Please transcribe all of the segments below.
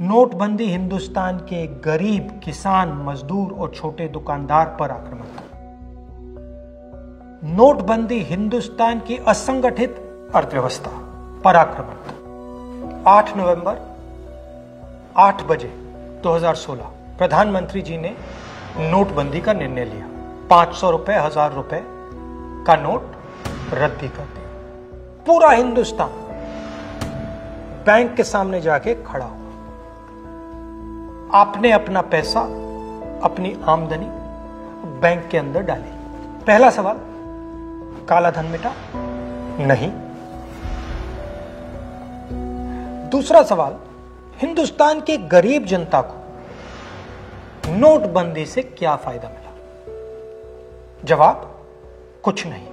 नोटबंदी हिंदुस्तान के गरीब, किसान, मजदूर और छोटे दुकानदार पर आक्रमण था। नोटबंदी हिंदुस्तान की असंगठित अर्थव्यवस्था पर आक्रमण था। 8 नवंबर 8 बजे 2016 प्रधानमंत्री जी ने नोटबंदी का निर्णय लिया। 500 रुपए, 1000 रुपए का नोट रद्दी कर दिया। पूरा हिंदुस्तान बैंक के सामने जाके खड़ा हुआ। आपने अपना पैसा, अपनी आमदनी बैंक के अंदर डाली। पहला सवाल, काला धन मिटा? नहीं। दूसरा सवाल, हिंदुस्तान की गरीब जनता को नोटबंदी से क्या फायदा मिला? जवाब, कुछ नहीं।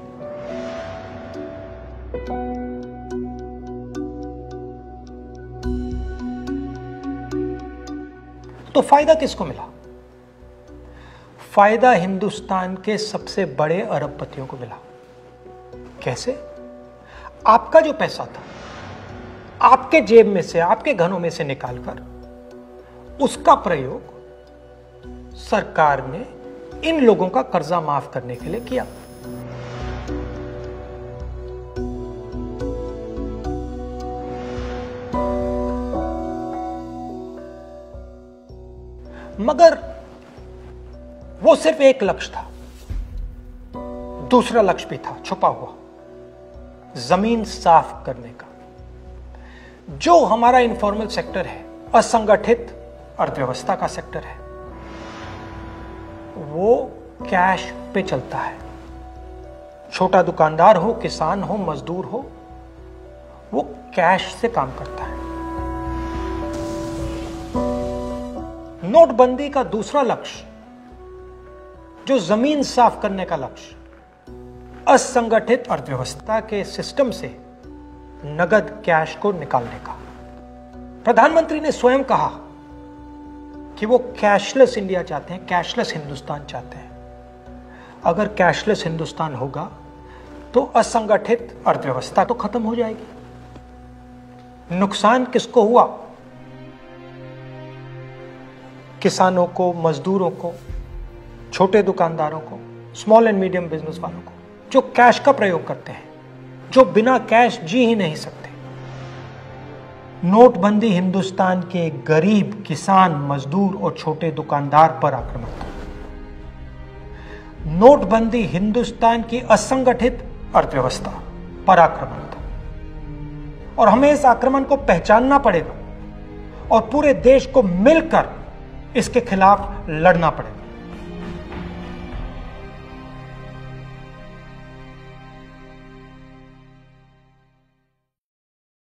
तो फायदा किसको मिला? फायदा हिंदुस्तान के सबसे बड़े अरबपतियों को मिला। कैसे? आपका जो पैसा था, आपके जेब में से, आपके घरों में से निकालकर उसका प्रयोग सरकार ने इन लोगों का कर्जा माफ करने के लिए किया। मगर वो सिर्फ एक लक्ष्य था। दूसरा लक्ष्य भी था छुपा हुआ, जमीन साफ करने का। जो हमारा इनफॉर्मल सेक्टर है, असंगठित अर्थव्यवस्था का सेक्टर है, वो कैश पे चलता है। छोटा दुकानदार हो, किसान हो, मजदूर हो, वो कैश से काम करता है। नोटबंदी का दूसरा लक्ष्य, जो जमीन साफ करने का लक्ष्य, असंगठित अर्थव्यवस्था के सिस्टम से नगद कैश को निकालने का। प्रधानमंत्री ने स्वयं कहा कि वो कैशलेस इंडिया चाहते हैं, कैशलेस हिंदुस्तान चाहते हैं। अगर कैशलेस हिंदुस्तान होगा तो असंगठित अर्थव्यवस्था तो खत्म हो जाएगी। नुकसान किसको हुआ? किसानों को, मजदूरों को, छोटे दुकानदारों को, स्मॉल एंड मीडियम बिजनेस वालों को, जो कैश का प्रयोग करते हैं, जो बिना कैश जी ही नहीं सकते। नोटबंदी हिंदुस्तान के गरीब, किसान, मजदूर और छोटे दुकानदार पर आक्रमण था। नोटबंदी हिंदुस्तान की असंगठित अर्थव्यवस्था पर आक्रमण था। और हमें इस आक्रमण को पहचानना पड़ेगा और पूरे देश को मिलकर इसके खिलाफ लड़ना पड़ेगा।